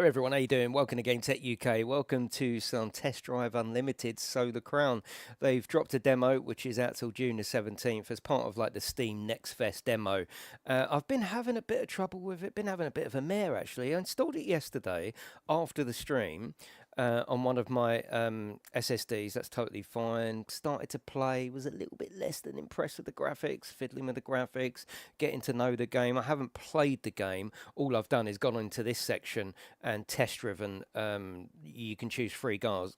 everyone, how you doing? Welcome to GameTechUK. Welcome to some Test Drive Unlimited. So the Crown, they've dropped a demo which is out till June the 17th as part of like the Steam Next Fest demo. I've been having a bit of trouble with it, been having a bit of a mare actually. I installed it yesterday after the stream. On one of my SSDs, that's totally fine. Started to play, was a little bit less than impressed with the graphics, fiddling with the graphics, getting to know the game. I haven't played the game. All I've done is gone into this section and test driven. You can choose free cars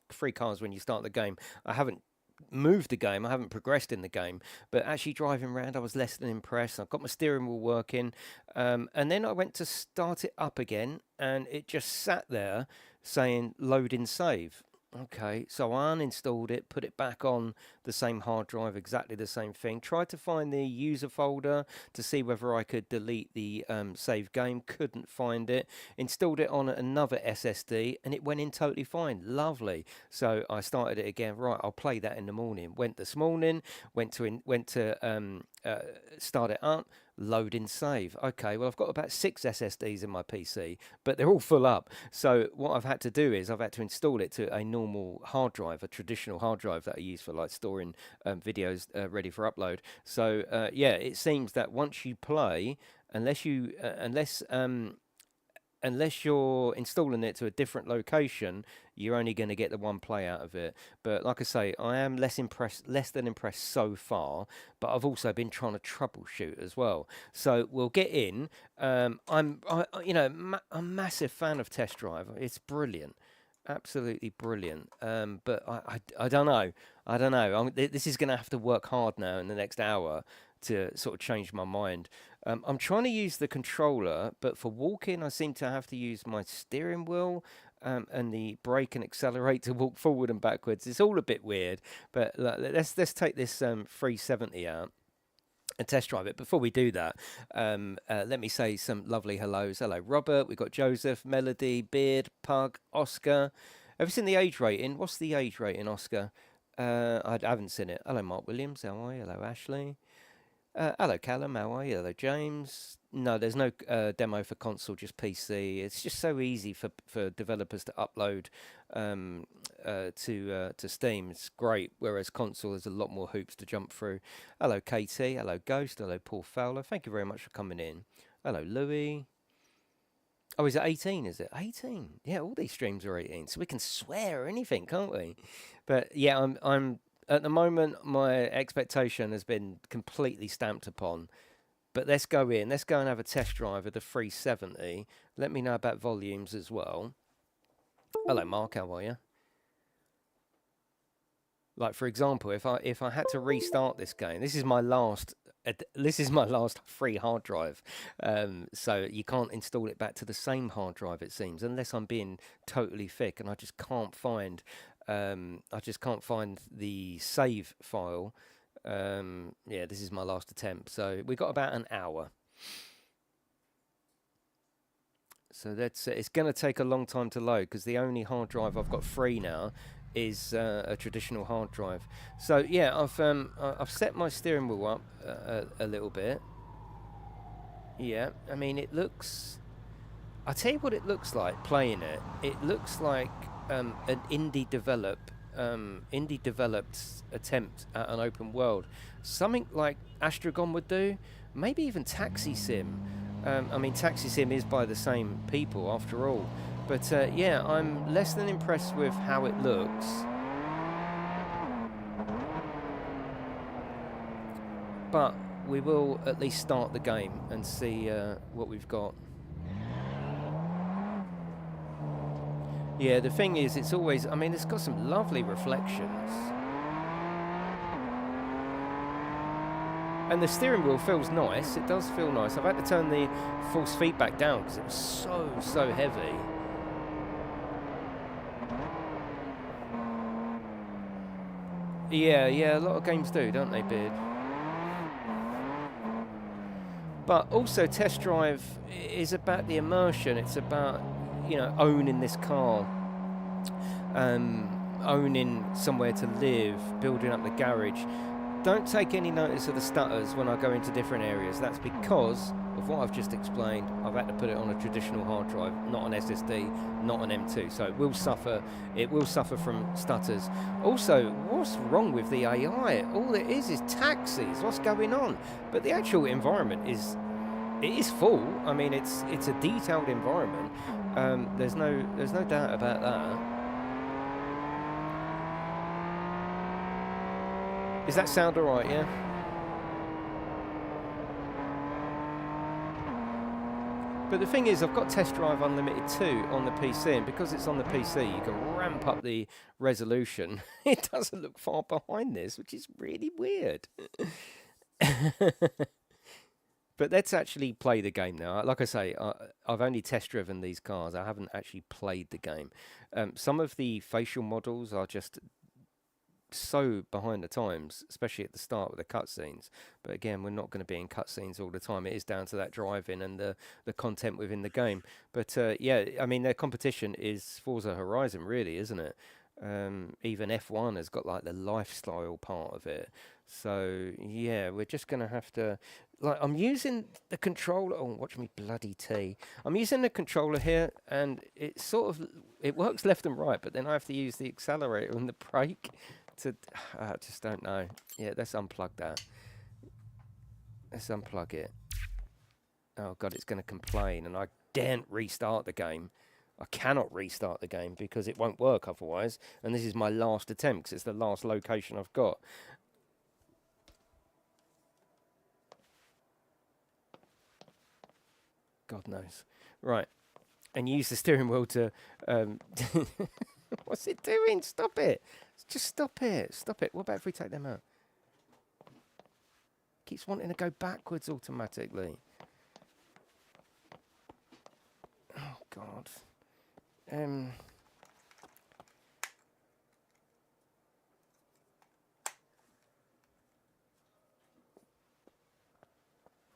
when you start the game. I haven't moved the game, I haven't progressed in the game, but actually driving around I was less than impressed. I've got my steering wheel working, and then I went to start it up again and it just sat there saying load in save. Okay, so I uninstalled it, put it back on the same hard drive, exactly the same thing. Tried to find the user folder to see whether I could delete the save game. Couldn't find it. Installed it on another SSD and it went in totally fine. Lovely. So I started it again. Right, I'll play that in the morning. Went this morning. Went to start it up. Load in save. Okay, well I've got about 6 SSDs in my PC, but they're all full up. So what I've had to do is I've had to install it to a normal hard drive, a traditional hard drive that I use for like storing videos ready for upload. So yeah, it seems that once you play, unless you're installing it to a different location, you're only going to get the one play out of it. But like I say, I am less than impressed so far, but I've also been trying to troubleshoot as well. So we'll get in. I'm a massive fan of Test Drive. It's brilliant. Absolutely brilliant. But I don't know. This is going to have to work hard now in the next hour to sort of change my mind. I'm trying to use the controller, but for walking, I seem to have to use my steering wheel and the brake and accelerate to walk forward and backwards. It's all a bit weird, but let's take this 370 out and test drive it. Before we do that, let me say some lovely hellos. Hello, Robert. We've got Joseph, Melody, Beard, Pug, Oscar. Have you seen the age rating? What's the age rating, Oscar? I haven't seen it. Hello, Mark Williams. How are you? Hello, Ashley. Hello, Callum. How are you? Hello, James. No, there's no demo for console, just PC. It's just so easy for developers to upload to Steam. It's great. Whereas console, there's a lot more hoops to jump through. Hello, Katie. Hello, Ghost. Hello, Paul Fowler. Thank you very much for coming in. Hello, Louis. Oh, is it 18? Is it 18? Yeah, all these streams are 18, so we can swear or anything, can't we? But yeah, I'm at the moment, my expectation has been completely stamped upon. But let's go in. Let's go and have a test drive of the 370. Let me know about volumes as well. Hello, Mark. How are you? Like, for example, if I had to restart this game, this is my last free hard drive. So you can't install it back to the same hard drive, it seems, unless I'm being totally thick, and I just can't find the save file. Yeah, this is my last attempt. So we got about an hour. So that's it's going to take a long time to load because the only hard drive I've got free now is a traditional hard drive. So yeah, I've set my steering wheel up a little bit. Yeah, I mean it looks. I'll tell you what it looks like playing it. It looks like an indie developed attempt at an open world, something like Astragon would do, maybe even Taxi Sim. I mean, Taxi Sim is by the same people after all, but yeah, I'm less than impressed with how it looks. But we will at least start the game and see what we've got. Yeah, the thing is, it's always, I mean, it's got some lovely reflections. And the steering wheel feels nice. It does feel nice. I've had to turn the force feedback down because it was so heavy. Yeah, a lot of games do, don't they, Beard? But also, Test Drive is about the immersion. It's about, owning this car, owning somewhere to live, building up the garage. don't take any notice of the stutters when I go into different areas. That's because of what I've just explained. I've had to put it on a traditional hard drive, not an SSD, not an M2. So it will suffer. It will suffer from stutters. Also, what's wrong with the AI? All it is taxis. What's going on? But the actual environment is full. I mean, it's a detailed environment. There's no doubt about that. Does that sound alright, yeah? But the thing is, I've got Test Drive Unlimited 2 on the PC, and because it's on the PC, you can ramp up the resolution. It doesn't look far behind this, which is really weird. But let's actually play the game now. Like I say, I've only test-driven these cars. I haven't actually played the game. Some of the facial models are just so behind the times, especially at the start with the cutscenes. But again, we're not going to be in cutscenes all the time. It is down to that driving and the content within the game. But yeah, I mean, their competition is Forza Horizon, really, isn't it? Even F1 has got like the lifestyle part of it. So yeah, we're just going to have to, like, I'm using the controller. Oh, watch me bloody tea. I'm using the controller here, and it sort of, it works left and right, but then I have to use the accelerator and the brake to, I just don't know. Yeah, let's unplug that. Let's unplug it. Oh God, it's going to complain, and I daren't restart the game. I cannot restart the game because it won't work otherwise. And this is my last attempt because it's the last location I've got. God knows. Right. And use the steering wheel to... what's it doing? Stop it. Just stop it. Stop it. What about if we take them out? Keeps wanting to go backwards automatically. Oh, God.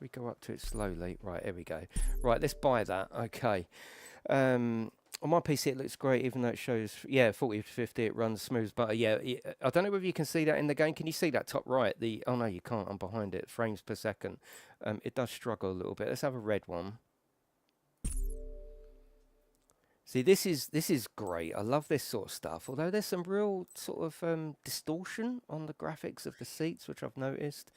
We go up to it slowly. Right, here we go. Right, let's buy that. Okay. On my PC, it looks great, even though it shows, yeah, 40 to 50, it runs smooth as butter. Yeah, I don't know whether you can see that in the game. Can you see that top right? Oh, no, you can't. I'm behind it. Frames per second. It does struggle a little bit. Let's have a red one. See, this is great. I love this sort of stuff. Although there's some real sort of distortion on the graphics of the seats, which I've noticed.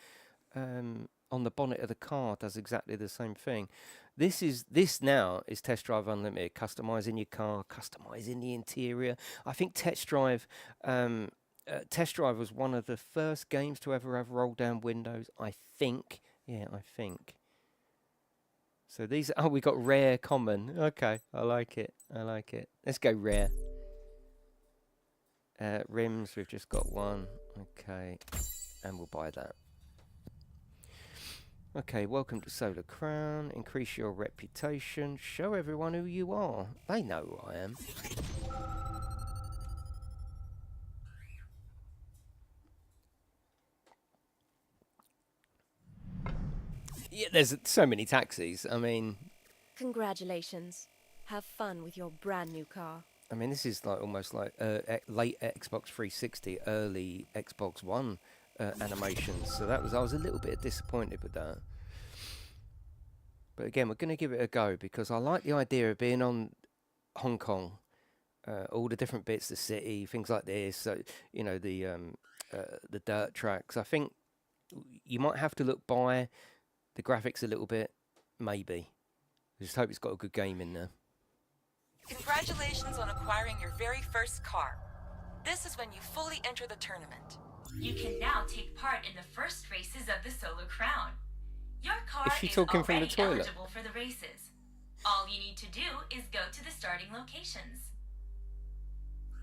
On the bonnet of the car does exactly the same thing. This now is Test Drive Unlimited, customizing your car, customizing the interior. I think Test Drive was one of the first games to ever have roll down windows. I think. Yeah, I think. So these, oh, we got rare, common. Okay, I like it. I like it. Let's go rare. Rims, we've just got one. Okay, and we'll buy that. Okay, welcome to Solar Crown. Increase your reputation. Show everyone who you are. They know who I am. Yeah, there's so many taxis. I mean... Congratulations. Have fun with your brand new car. I mean, this is like almost like late Xbox 360, early Xbox One animations. So I was a little bit disappointed with that. But again, we're going to give it a go because I like the idea of being on Hong Kong, all the different bits, the city, things like this. So, you know, the dirt tracks. I think you might have to look by the graphics a little bit, maybe. I just hope it's got a good game in there. Congratulations on acquiring your very first car. This is when you fully enter the tournament. You can now take part in the first races of the Solar Crown. Your car Is she talking from the already toilet? eligible for the races. All you need to do is go to the starting locations.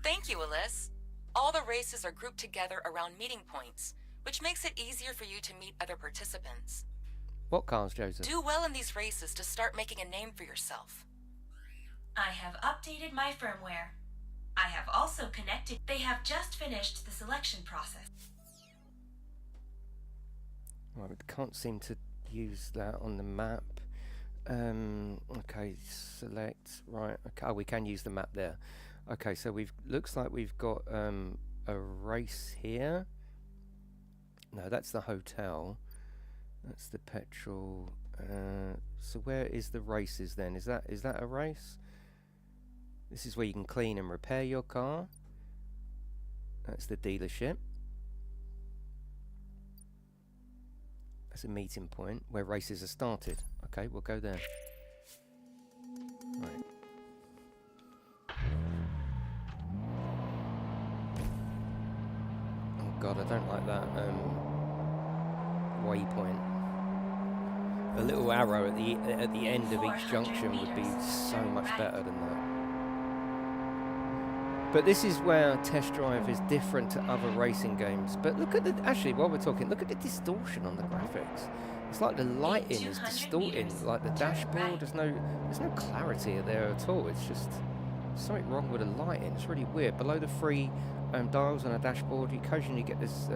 Thank you, Alice. All the races are grouped together around meeting points, which makes it easier for you to meet other participants. What cars, Joseph? Do well in these races to start making a name for yourself. I have updated my firmware. I have also connected. They have just finished the selection process. Right, we can't seem to use that on the map. Okay, select. Right. Okay, oh, we can use the map there. Okay, so looks like we've got a race here. No, that's the hotel. That's the petrol. So where is the races then? Is that a race? This is where you can clean and repair your car. That's the dealership. That's a meeting point where races are started. Okay, we'll go there. Right. Oh god, I don't like that waypoint. A little arrow at the end of each junction would be so much better than that. But this is where Test Drive is different to other racing games. But look at the, actually, while we're talking, look at the distortion on the graphics. It's like the lighting is distorting, like the dashboard. There's no clarity there at all. It's just something wrong with the lighting. It's really weird. Below the three dials on a dashboard, you occasionally get this,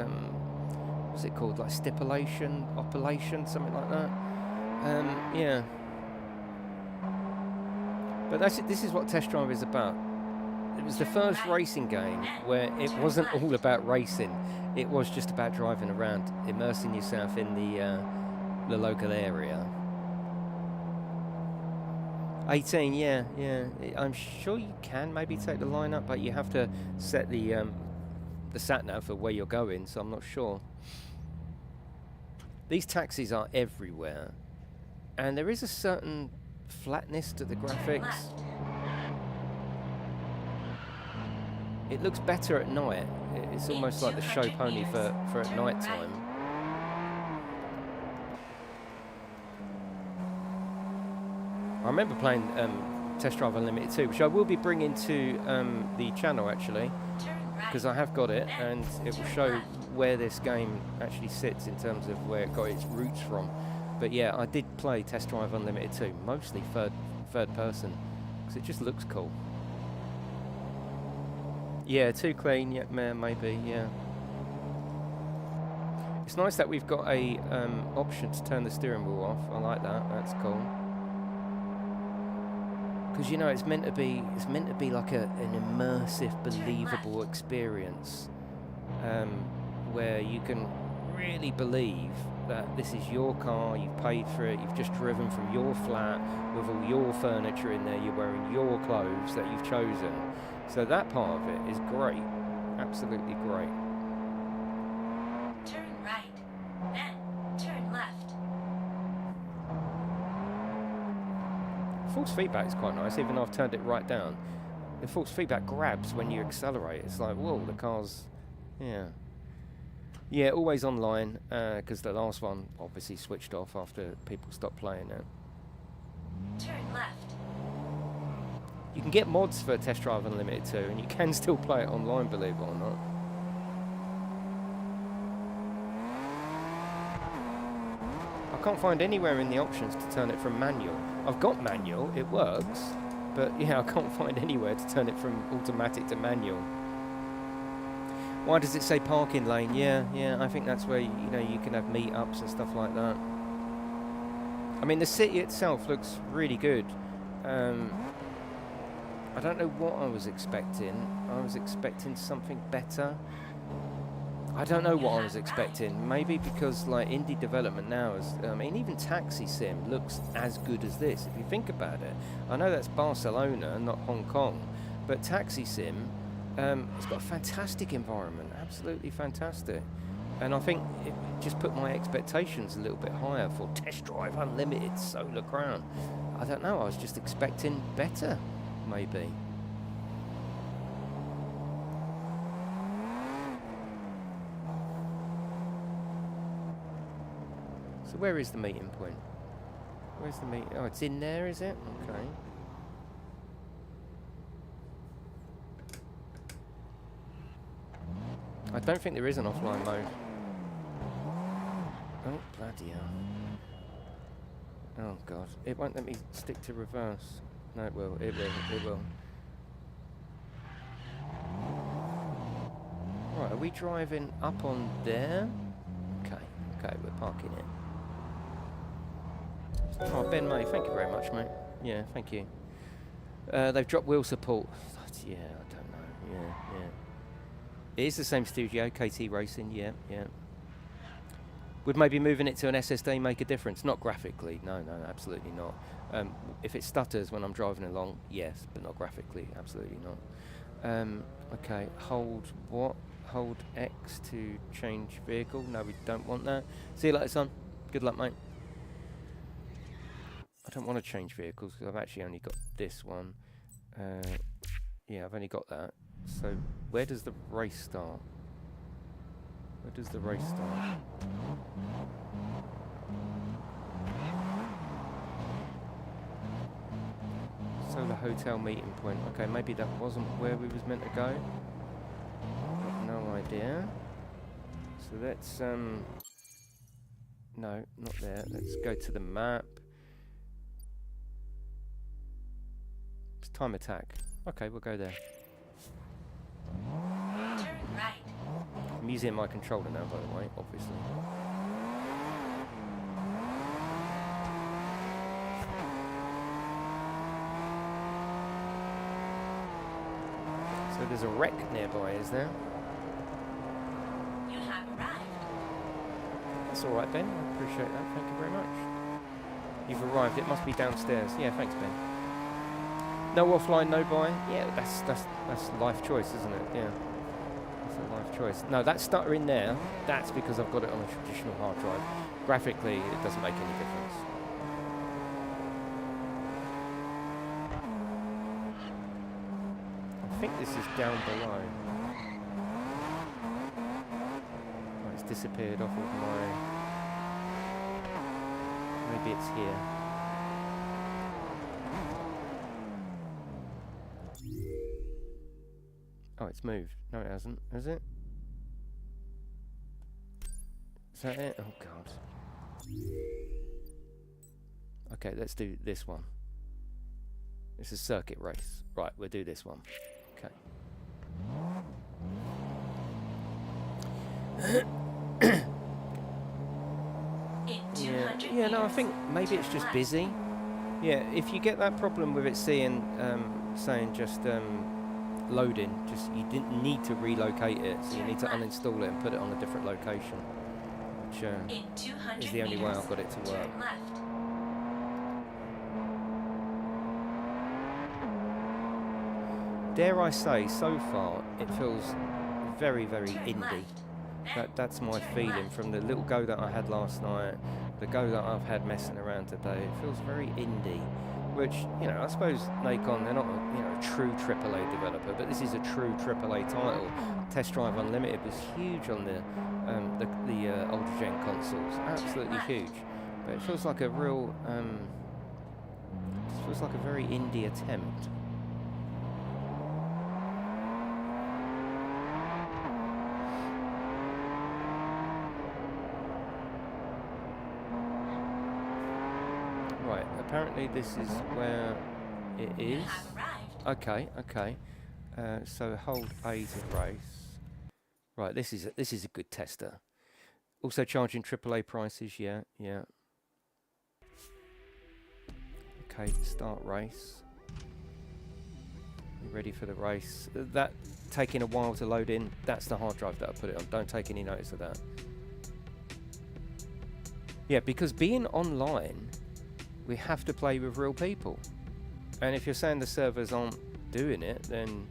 what's it called, like stipulation, opulation, something like that. Yeah. But this is what Test Drive is about. It was the first racing game where it wasn't all about racing. It was just about driving around, immersing yourself in the local area. 18, yeah. I'm sure you can maybe take the line up, but you have to set the sat-nav for where you're going, so I'm not sure. These taxis are everywhere, and there is a certain flatness to the graphics. It looks better at night. It's almost like the show pony for at night time. I remember playing Test Drive Unlimited 2, which I will be bringing to the channel actually, because I have got it, and it will show where this game actually sits in terms of where it got its roots from. But yeah, I did play Test Drive Unlimited 2, mostly third person, because it just looks cool. Yeah, too clean, yeah, maybe, yeah. It's nice that we've got a option to turn the steering wheel off. I like that. That's cool. Because you know it's meant to be like an immersive, believable experience, where you can really believe that this is your car. You've paid for it. You've just driven from your flat with all your furniture in there. You're wearing your clothes that you've chosen. So that part of it is great, absolutely great. Turn right, then turn left. Force feedback is quite nice, even though I've turned it right down. The force feedback grabs when you accelerate. It's like, whoa, the car's, yeah, always online, because the last one obviously switched off after people stopped playing it. Turn left. You can get mods for Test Drive Unlimited 2, and you can still play it online, believe it or not. I can't find anywhere in the options to turn it from manual. I've got manual, it works, but yeah, I can't find anywhere to turn it from automatic to manual. Why does it say parking lane? Yeah, I think that's where, you know, you can have meetups and stuff like that. I mean, the city itself looks really good. I don't know what I was expecting. I was expecting something better. I don't know what I was expecting. Maybe because like indie development now is, I mean, even Taxi Sim looks as good as this, if you think about it. I know that's Barcelona, not Hong Kong, but Taxi Sim, it's got a fantastic environment, absolutely fantastic. And I think it just put my expectations a little bit higher for Test Drive Unlimited Solar Crown. I don't know, I was just expecting better. Maybe. So where is the meeting point? Where's the meeting? Oh, it's in there, is it? Okay. I don't think there is an offline mode. Oh, bloody hell. Oh, God. It won't let me stick to reverse. No, it will. It will. Right, are we driving up on there? Okay, we're parking it. Oh, Ben May, thank you very much, mate. Yeah, thank you. They've dropped wheel support. Yeah, I don't know. Yeah. It is the same studio, KT Racing, yeah. Would maybe moving it to an SSD make a difference? Not graphically. No, no, absolutely not. If it stutters when I'm driving along, yes, but not graphically. Absolutely not. Okay, hold what? Hold X to change vehicle. No, we don't want that. See you later, son. Good luck, mate. I don't want to change vehicles because I've actually only got this one. Yeah, I've only got that. So where does the race start? Where does the race start? Solar Hotel meeting point. Okay, maybe that wasn't where we was meant to go. Got no idea. So let's no, not there. Let's go to the map. It's time attack. Okay, we'll go there. Turn right. I'm using my controller now, by the way, obviously. So there's a wreck nearby, is there? You have arrived. That's all right, Ben. I appreciate that. Thank you very much. You've arrived. It must be downstairs. Yeah, thanks, Ben. No offline, no buy. Yeah, that's life choice, isn't it? Yeah, that's a life choice. No, that stutter in there. That's because I've got it on a traditional hard drive. Graphically, it doesn't make any difference. I think this is down below. Oh, it's disappeared off of my... Maybe it's here. Oh, it's moved. No, it hasn't. Has it? Is that it? Oh, God. Okay, let's do this one. It's a circuit race. Right, we'll do this one. Okay. Yeah, no, I think maybe it's just busy. Yeah, if you get that problem with it saying just loading, just you didn't need to relocate it, so you need to uninstall it and put it on a different location, which is the only way I've got it to work. Dare I say, so far it feels very, very indie. That's my feeling from the little go that I had last night, the go that I've had messing around today. It feels very indie, which, you know, I suppose Nacon, they're not a true AAA developer, but this is a true AAA title. Test Drive Unlimited was huge on the older gen consoles, absolutely huge. But it feels like a real, it feels like a very indie attempt. Right, apparently this is where it is. Okay, okay. So hold A to race. Right, this is a good tester. Also charging AAA prices, yeah. Okay, start race. You ready for the race? That taking a while to load in, that's the hard drive that I put it on. Don't take any notice of that. Yeah, because being online, we have to play with real people. And if you're saying the servers aren't doing it, then...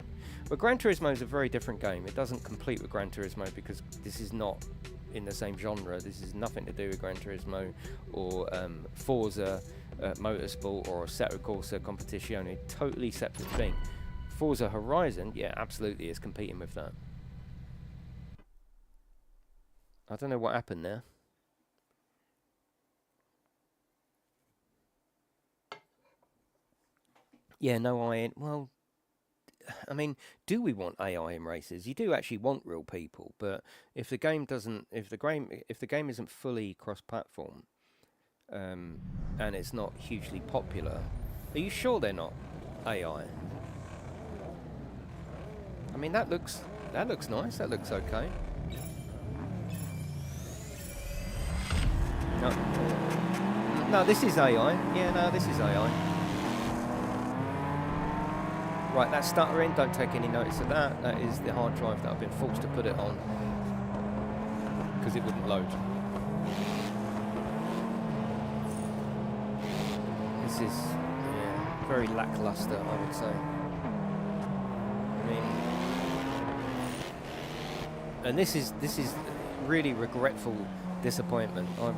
But Gran Turismo is a very different game. It doesn't compete with Gran Turismo because this is not in the same genre. This is nothing to do with Gran Turismo or Forza Motorsport or Assetto Corsa Competizione. Totally separate thing. Forza Horizon, yeah, absolutely is competing with that. I don't know what happened there. Yeah, no AI. Well, I mean, do we want AI in races? You do actually want real people, but if the game doesn't, if the game isn't fully cross-platform, and it's not hugely popular, are you sure they're not AI? I mean, that looks nice. That looks okay. No, this is AI. Yeah, no, this is AI. Right, that's stuttering, don't take any notice of that. That is the hard drive that I've been forced to put it on because it wouldn't load. This is very lackluster, I would say. I mean, and this is really regretful disappointment. I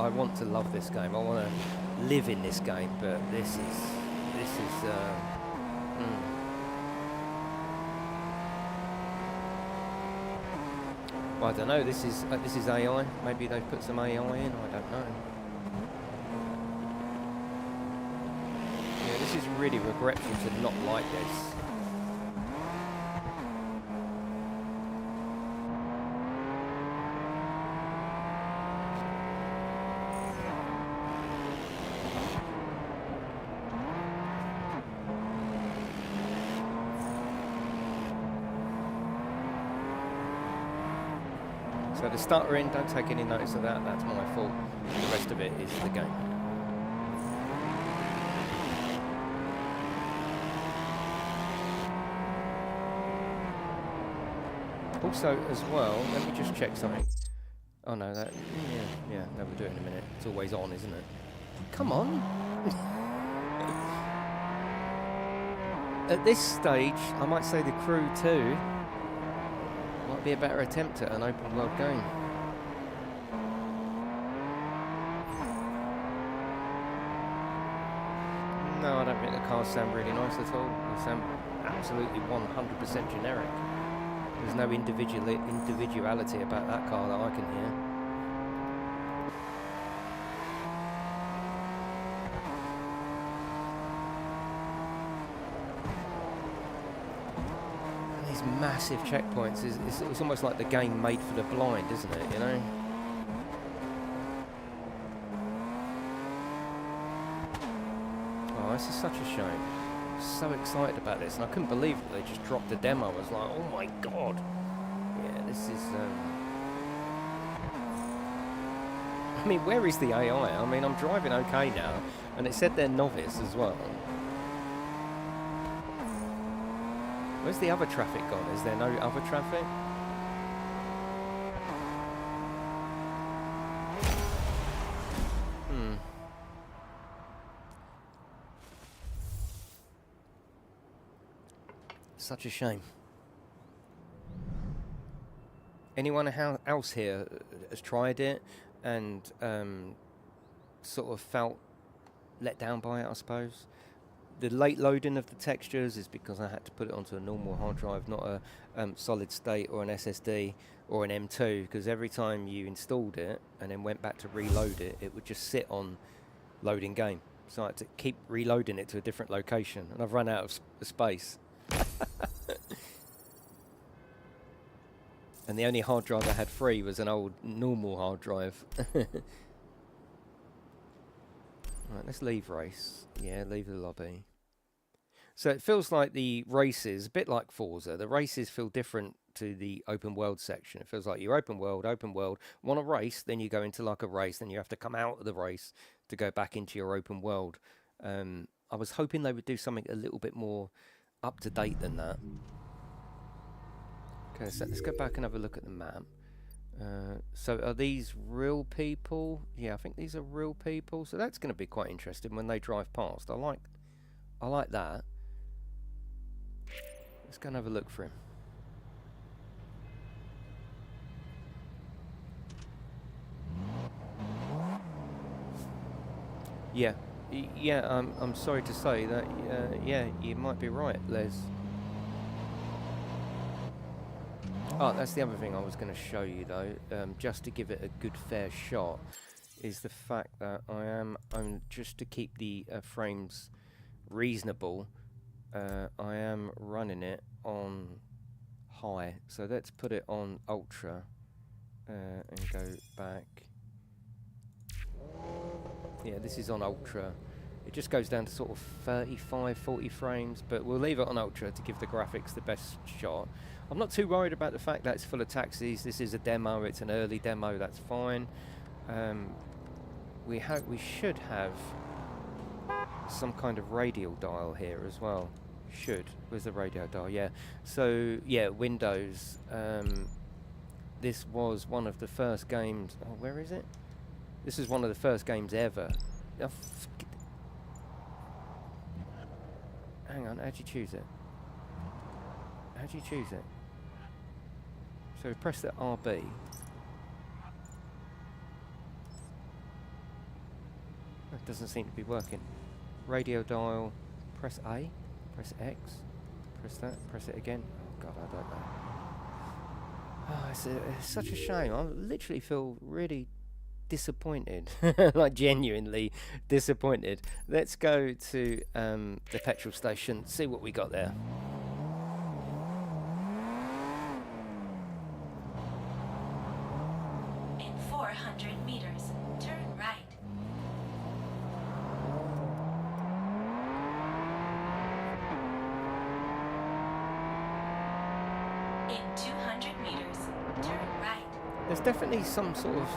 want to love this game. I want to live in this game, but this is I don't know. This is AI. Maybe they've put some AI in. I don't know. Yeah, this is really regretful to not like this. So the stuttering, don't take any notice of that, that's my fault. The rest of it is the game. Also, as well, let me just check something. Oh no, that, yeah, no, we'll do it in a minute. It's always on, isn't it? Come on! At this stage, I might say the Crew 2 might be a better attempt at an open world game. No, I don't think the cars sound really nice at all. They sound absolutely 100% generic. There's no individuality about that car that I can hear. Massive checkpoints. It's almost like the game made for the blind, isn't it, you know? Oh, this is such a shame. I'm so excited about this, and I couldn't believe that they just dropped a demo. I was like, oh my god. Yeah, this is... I mean, where is the AI? I mean, I'm driving okay now, and it said they're novice as well. Where's the other traffic gone? Is there no other traffic? Such a shame. Anyone else here has tried it and sort of felt let down by it, I suppose? The late loading of the textures is because I had to put it onto a normal hard drive, not a solid state or an SSD or an M2, because every time you installed it and then went back to reload it, it would just sit on loading game. So I had to keep reloading it to a different location, and I've run out of space. And the only hard drive I had free was an old normal hard drive. Right, let's leave race. Yeah, leave the lobby. So it feels like the races, a bit like Forza, the races feel different to the open world section. It feels like you're open world, want a race, then you go into like a race, then you have to come out of the race to go back into your open world. I was hoping they would do something a little bit more up to date than that. Okay, so let's go back and have a look at the map. So are these real people? Yeah, I think these are real people. So that's going to be quite interesting when they drive past. I like that. Let's go and have a look for him. Yeah, I'm sorry to say that. Yeah, you might be right, Les. Oh, that's the other thing I was going to show you, though, just to give it a good fair shot, is the fact that just to keep the frames reasonable, I am running it on high. So let's put it on ultra and go back. Yeah, this is on ultra. It just goes down to sort of 35, 40 frames, but we'll leave it on ultra to give the graphics the best shot. I'm not too worried about the fact that it's full of taxis. This is a demo, it's an early demo, that's fine. We should have some kind of radial dial here as well. Where's the radio dial? Yeah. So yeah, Windows. This was one of the first games. Oh, where is it? This is one of the first games ever. hang on, how'd you choose it? How'd you choose it? So we press the RB. That doesn't seem to be working. Radio dial, press A, press X, press that, press it again. Oh God, I don't know. Oh, it's such a shame. I literally feel really disappointed, like genuinely disappointed. Let's go to the petrol station, see what we got there. In 400 meters, turn right. In 200 meters, turn right. There's definitely some sort of...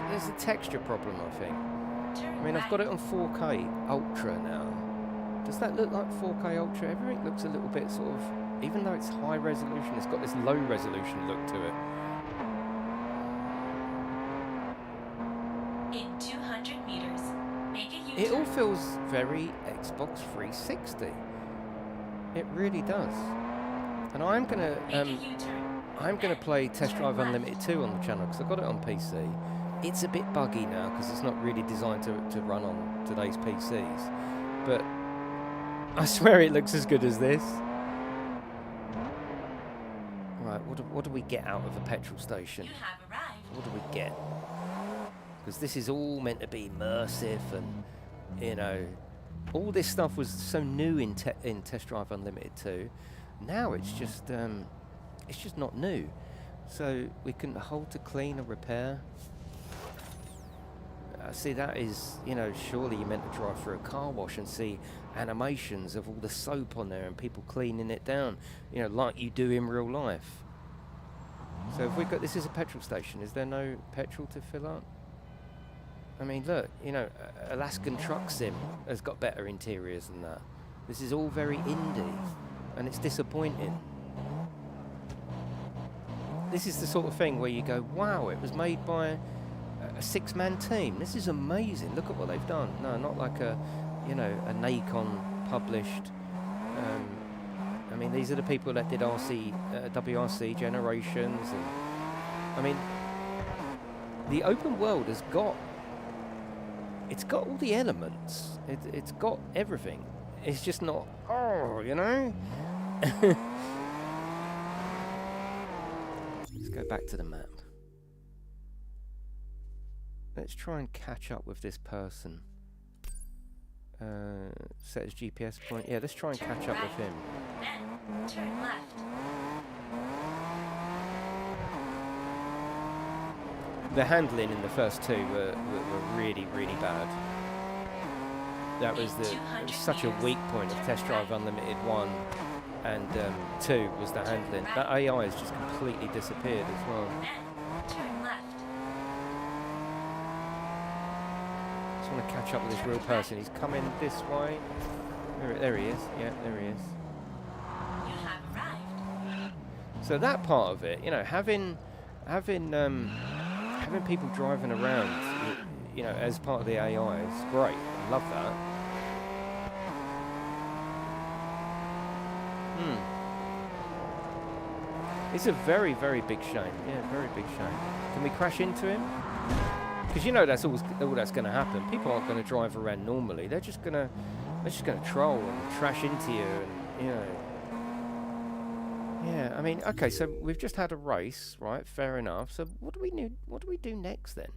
There's a texture problem, I think. I mean, I've got it on 4K Ultra now. Does that look like 4K Ultra? Everything looks a little bit sort of... Even though it's high resolution, it's got this low resolution look to it. In 200 meters, make a U-turn. It all feels very Xbox 360. It really does. And I'm gonna play Test Drive Unlimited 2 on the channel because I got it on PC. It's a bit buggy now because it's not really designed to run on today's PCs. But I swear it looks as good as this. Right, what do we get out of a petrol station? You have arrived. What do we get? Because this is all meant to be immersive and, you know, all this stuff was so new in Test Drive Unlimited 2. Now it's just not new. So we can hold to clean or repair. See, that is, you know, surely you're meant to drive through a car wash and see animations of all the soap on there and people cleaning it down, you know, like you do in real life. So if we've got, this is a petrol station, is there no petrol to fill up? I mean, look, you know, Alaskan Truck Sim has got better interiors than that. This is all very indie, and it's disappointing. This is the sort of thing where you go, wow, it was made by a six-man team. This is amazing. Look at what they've done. No, not like a, you know, a Nacon published. I mean, these are the people that did WRC Generations, and I mean, the open world has got. It's got all the elements. It's got everything. It's just not. Oh, you know. Let's go back to the map. Let's try and catch up with this person. Set his GPS point. Yeah, let's try and catch up with him. Then turn left. The handling in the first two were really, really bad. That was such a weak point of Test Drive Unlimited 1 and 2 was the handling. That AI has just completely disappeared as well. Then turn left. Just want to catch up with this real person. He's coming this way. There he is. Yeah, there he is. You have arrived. So that part of it, you know, having people driving around, you know, as part of the AI is great. I love that. It's a very, very big shame. Yeah, very big shame. Can we crash into him? Because you know that's all that's going to happen. People aren't going to drive around normally. They're just going to troll and crash into you, and you know. Yeah, I mean, okay, so we've just had a race, right? Fair enough. So what do we do next then?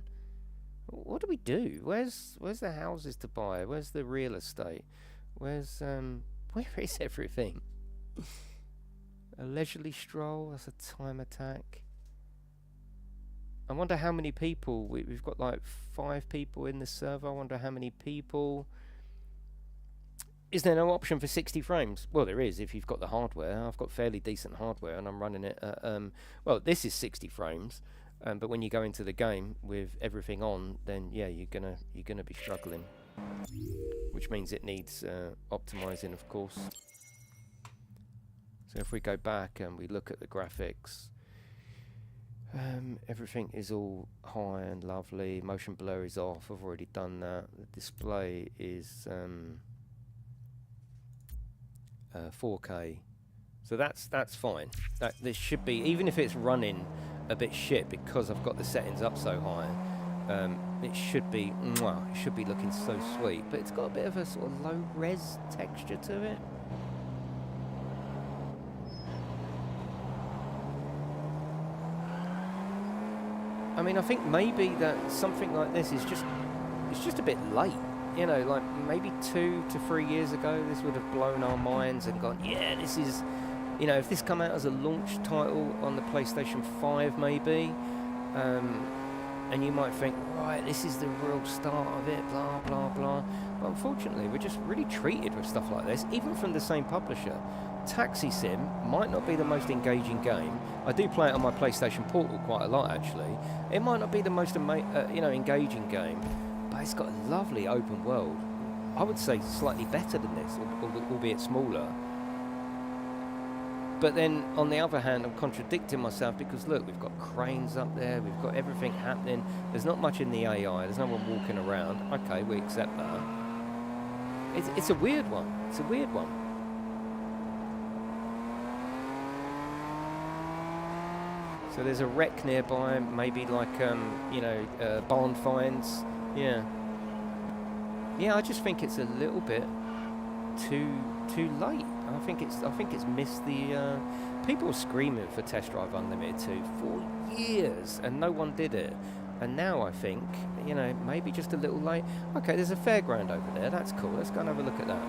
What do we do? Where's the houses to buy? Where's the real estate? Where is everything? A leisurely stroll. That's a time attack. I wonder how many people we've got. Like 5 people in the server. I wonder how many people. Is there no option for 60 frames? Well, there is if you've got the hardware. I've got fairly decent hardware, and I'm running it. Well, this is 60 frames, but when you go into the game with everything on, then yeah, you're gonna be struggling, which means it needs optimizing, of course. So if we go back and we look at the graphics, everything is all high and lovely. Motion blur is off. I've already done that. The display is 4K. So that's fine. This should be, even if it's running a bit shit because I've got the settings up so high, it should be looking so sweet. But it's got a bit of a sort of low res texture to it. I mean, I think maybe that something like this is just a bit late. You know, like maybe 2 to 3 years ago, this would have blown our minds and gone, yeah, this is, you know, if this come out as a launch title on the PlayStation 5 maybe, and you might think, right, this is the real start of it, blah, blah, blah. But unfortunately, we're just really treated with stuff like this, even from the same publisher. Taxi Sim might not be the most engaging game. I do play it on my PlayStation Portal quite a lot, actually. It might not be the most engaging game, but it's got a lovely open world. I would say slightly better than this, albeit smaller. But then, on the other hand, I'm contradicting myself because, look, we've got cranes up there, we've got everything happening. There's not much in the AI, there's no one walking around. Okay, we accept that. It's a weird one. It's a weird one. So there's a wreck nearby, maybe like, barn finds. Yeah. Yeah, I just think it's a little bit too late. I think it's missed the. People were screaming for Test Drive Unlimited 2 for years, and no one did it. And now I think, you know, maybe just a little late. Okay, there's a fairground over there. That's cool. Let's go and have a look at that,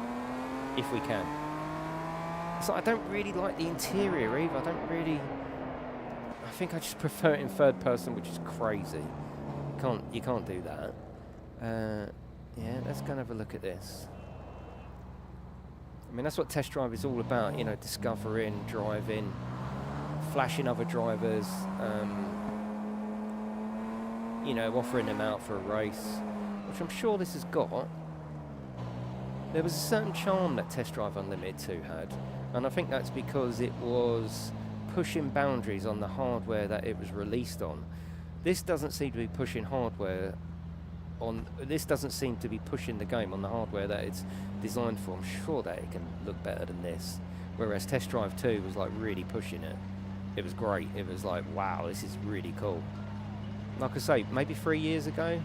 if we can. So I don't really like the interior either. I think I just prefer it in third person, which is crazy. You can't do that. Yeah, let's go and have a look at this. I mean, that's what Test Drive is all about, you know, discovering, driving, flashing other drivers, you know, offering them out for a race, which I'm sure this has got. There was a certain charm that Test Drive Unlimited 2 had, and I think that's because it was pushing boundaries on the hardware that it was released on. This doesn't seem to be pushing hardware on. This doesn't seem to be pushing the game on the hardware that it's designed for. I'm sure that it can look better than this. Whereas Test Drive 2 was like really pushing it. It was great. It was like, wow, this is really cool. Like I say, maybe 3 years ago.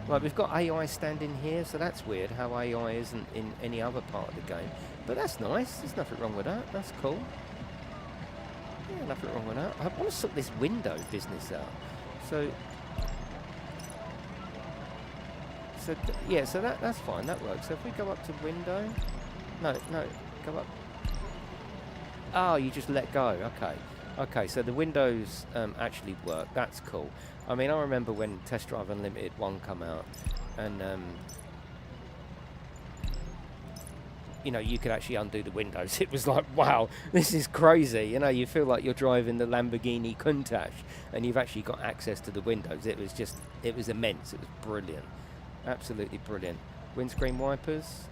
Like, we've got AI standing here, so that's weird how AI isn't in any other part of the game. But that's nice. There's nothing wrong with that. That's cool. Yeah, nothing wrong with that. I want to sort this window business out. So yeah, so that's fine. That works. So if we go up to window, no, go up. Oh, you just let go. Okay. So the windows actually work. That's cool. I mean, I remember when Test Drive Unlimited 1 come out, and you know, you could actually undo the windows. It was like, wow, this is crazy. You know, you feel like you're driving the Lamborghini Countach, and you've actually got access to the windows. It was immense. It was brilliant. Absolutely brilliant. Windscreen wipers.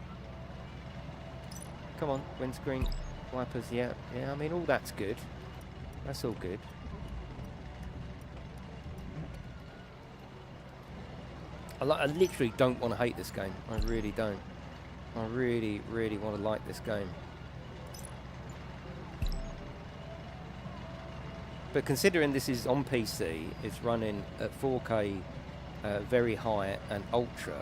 Come on, windscreen wipers. Yeah. I mean, all that's good. That's all good. I literally don't want to hate this game. I really don't. I really want to like this game. But considering this is on PC, it's running at 4K, very high and ultra.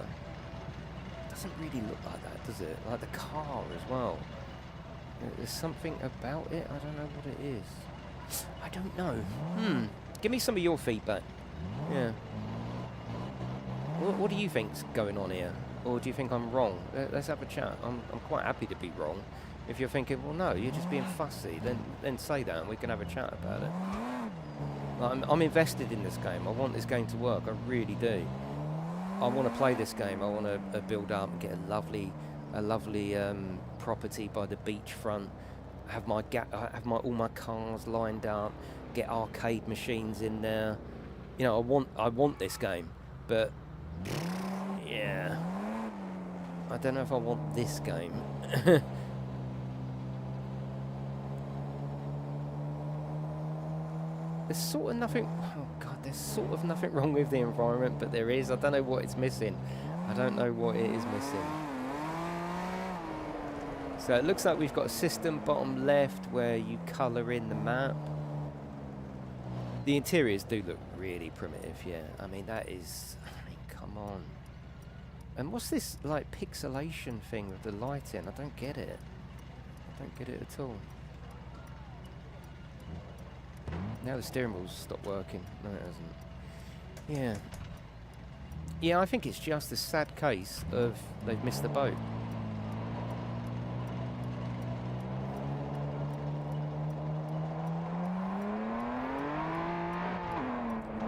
It doesn't really look like that, does it? Like the car as well. There's something about it. I don't know what it is. I don't know. Give me some of your feedback. Yeah. What do you think's going on here? Or do you think I'm wrong? Let's have a chat. I'm quite happy to be wrong. If you're thinking, well, no, you're just being fussy, then say that and we can have a chat about it. I'm invested in this game. I want this game to work. I really do. I want to play this game. I want to build up and get a lovely property by the beachfront. Have all my cars lined up. Get arcade machines in there. You know, I want this game, but yeah, I don't know if I want this game. There's sort of nothing. Oh god, there's sort of nothing wrong with the environment, but there is. I don't know what it's missing. I don't know what it is missing. So it looks like we've got a system bottom left where you colour in the map. The interiors do look really primitive, yeah. I mean, that is... I mean, come on. And what's this, like, pixelation thing with the lighting? I don't get it. I don't get it at all. Now the steering wheel's stopped working. No, it hasn't. Yeah. Yeah, I think it's just a sad case of they've missed the boat.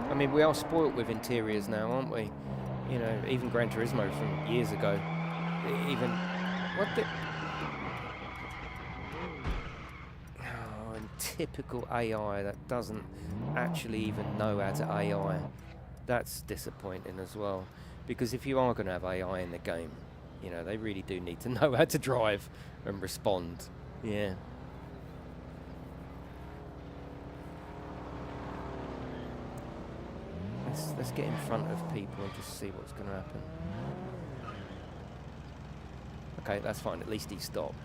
I mean, we are spoilt with interiors now, aren't we? You know, even Gran Turismo from years ago. Even... What the... Oh, and typical AI that doesn't actually even know how to AI. That's disappointing as well. Because if you are going to have AI in the game, you know, they really do need to know how to drive and respond. Yeah. Let's get in front of people and just see what's going to happen. Okay, that's fine. At least he stopped.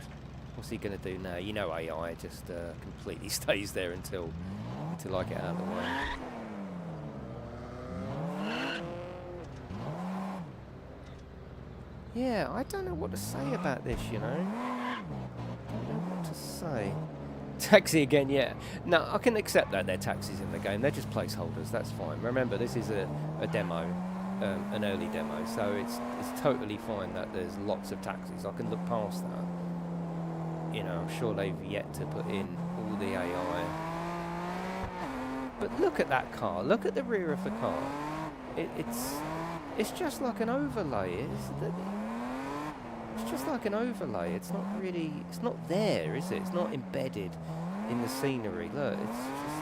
What's he going to do now? You know, AI just completely stays there until I get out of the way. Yeah, I don't know what to say about this, you know. I don't know what to say. Taxi again, yeah. No, I can accept that they're taxis in the game. They're just placeholders. That's fine. Remember, this is a demo, an early demo, so it's totally fine that there's lots of taxis. I can look past that. You know, I'm sure they've yet to put in all the AI. But look at that car. Look at the rear of the car. It's just like an overlay. It's just like an overlay. It's not really... It's not there, is it? It's not embedded in the scenery. Look, it's just...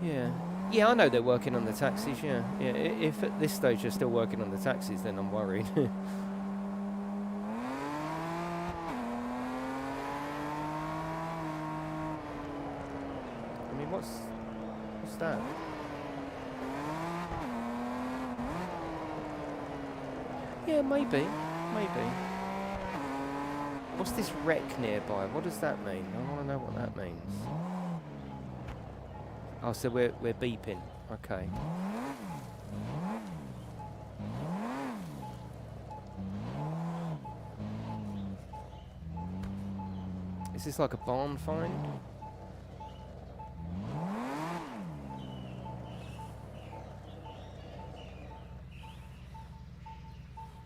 Yeah. Yeah, I know they're working on the taxis, yeah. Yeah, if at this stage they're still working on the taxis, then I'm worried. I mean, what's that? Yeah, maybe. What's this wreck nearby? What does that mean? I want to know what that means. Oh, so we're beeping. Okay. Is this like a barn find?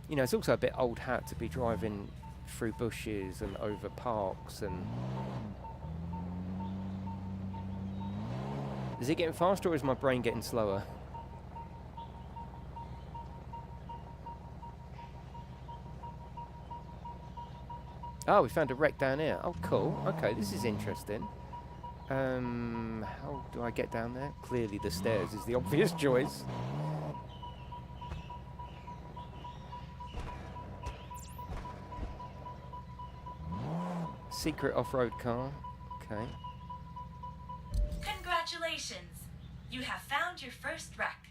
You know, it's also a bit old hat to be driving through bushes and over parks and... Is it getting faster or is my brain getting slower? Oh, we found a wreck down here. Oh, cool. Okay, this is interesting. How do I get down there? Clearly the stairs is the obvious choice. Secret off-road car. Okay. Congratulations! You have found your first wreck.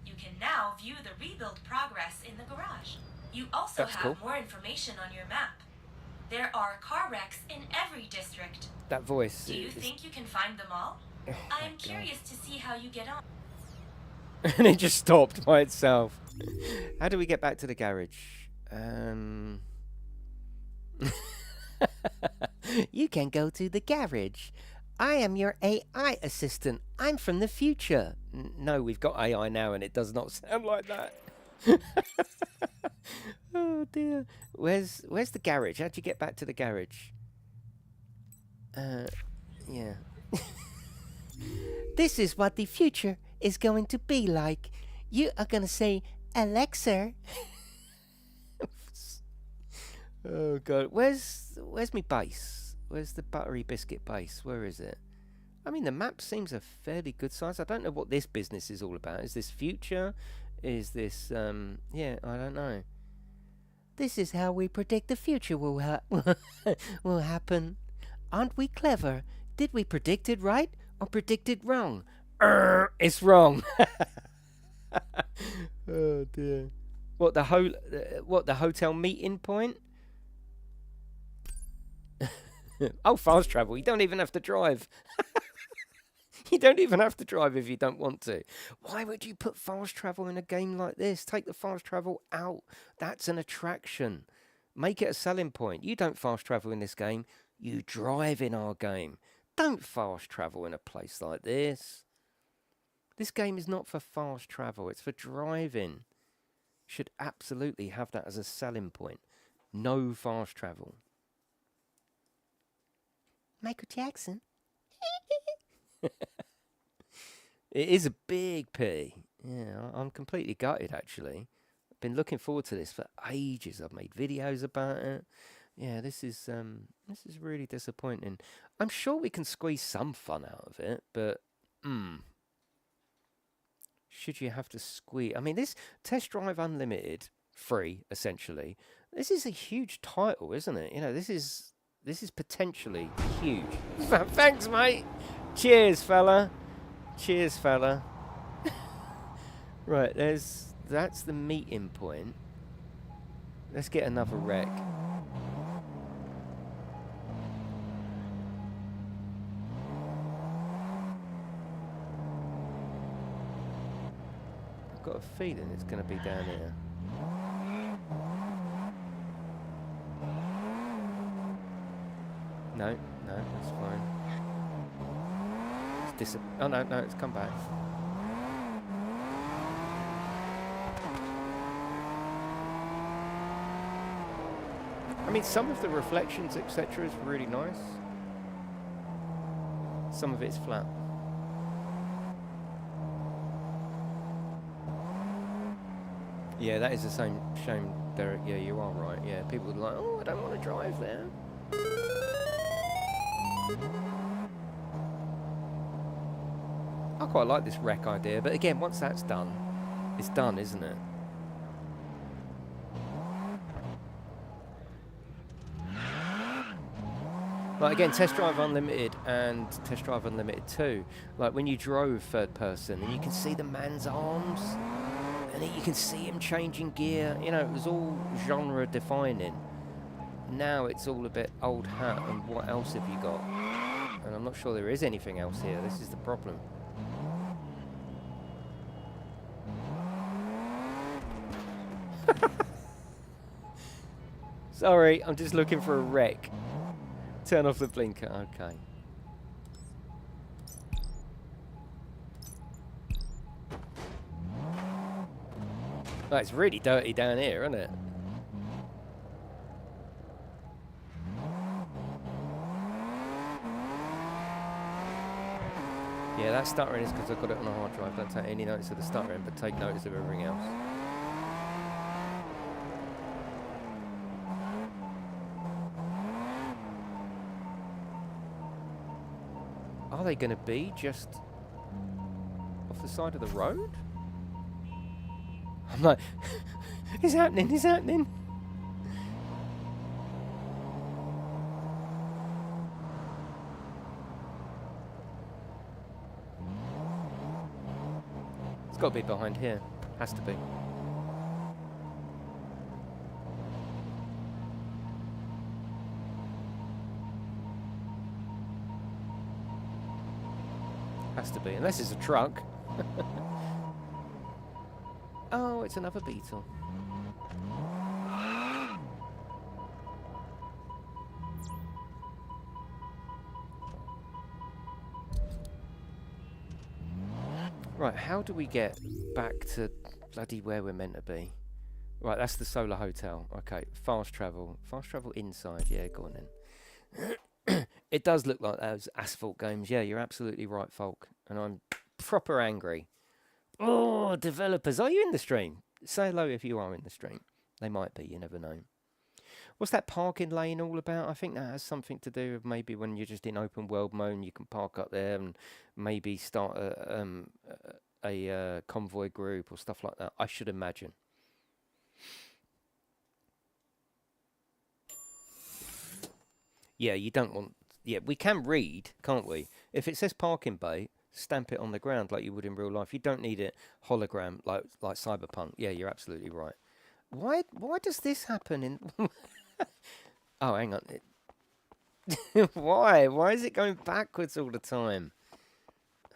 You can now view the rebuild progress in the garage. You also That's have cool. more information on your map. There are car wrecks in every district. That voice. Do you think you can find them all? Oh I am God. curious to see how you get on. And it just stopped by itself. How do we get back to the garage? You can go to the garage. I am your AI assistant. I'm from the future. No, we've got AI now and it does not sound like that. Oh dear. Where's the garage? How'd you get back to the garage? Yeah. This is what the future is going to be like. You are going to say, Alexa. Oh god, where's me base? Where's the buttery biscuit base? Where is it? I mean, the map seems a fairly good size. I don't know what this business is all about. Is this future? Is this yeah, I don't know. This is how we predict the future will happen. Aren't we clever? Did we predict it right or predict it wrong? It's wrong. Oh dear. What the hotel meeting point? Oh, fast travel. You don't even have to drive. You don't even have to drive if you don't want to. Why would you put fast travel in a game like this? Take the fast travel out. That's an attraction. Make it a selling point. You don't fast travel in this game. You drive in our game. Don't fast travel in a place like this. This game is not for fast travel. It's for driving. Should absolutely have that as a selling point. No fast travel. Michael Jackson. It is a big pity. Yeah, I'm completely gutted actually. I've been looking forward to this for ages. I've made videos about it. Yeah, this is really disappointing. I'm sure we can squeeze some fun out of it, but should you have to squeeze? I mean, this Test Drive Unlimited, free essentially. This is a huge title, isn't it? You know, this is potentially huge. Thanks, mate. Cheers, fella. Cheers, fella. Right, that's the meeting point. Let's get another wreck. I've got a feeling it's going to be down here. No, that's fine. It's oh no, it's come back. I mean, some of the reflections, etc., is really nice. Some of it's flat. Yeah, that is the same shame, Derek. Yeah, you are right. Yeah, people would like, oh, I don't want to drive there. I quite like this wreck idea, but again, once that's done, it's done, isn't it? Like again, Test Drive Unlimited and Test Drive Unlimited 2, like when you drove third person and you can see the man's arms and you can see him changing gear, you know, it was all genre defining. Now it's all a bit old hat, and what else have you got? And I'm not sure there is anything else here. This is the problem. Sorry, I'm just looking for a wreck. Turn off the blinker, okay. Oh, it's really dirty down here, isn't it? Yeah, that stuttering is because I've got it on a hard drive. Don't take any notice of the stuttering, but take notice of everything else. Are they going to be just off the side of the road? I'm like, it's happening, it's happening. It's got to be behind here. Has to be. Has to be, unless it's a truck. Oh, it's another beetle. Right, how do we get back to bloody where we're meant to be? Right, that's the solar hotel. Okay, fast travel. Fast travel inside. Yeah, go on then. It does look like those asphalt games. Yeah, you're absolutely right, Folk. And I'm proper angry. Oh, developers, are you in the stream? Say hello if you are in the stream. They might be, you never know. What's that parking lane all about? I think that has something to do with maybe when you're just in open world mode and you can park up there and maybe start a convoy group or stuff like that, I should imagine. Yeah, you don't want... Yeah, we can read, can't we? If it says parking bay, stamp it on the ground like you would in real life. You don't need it hologram like Cyberpunk. Yeah, you're absolutely right. Why does this happen in... Oh, hang on. Why is it going backwards all the time?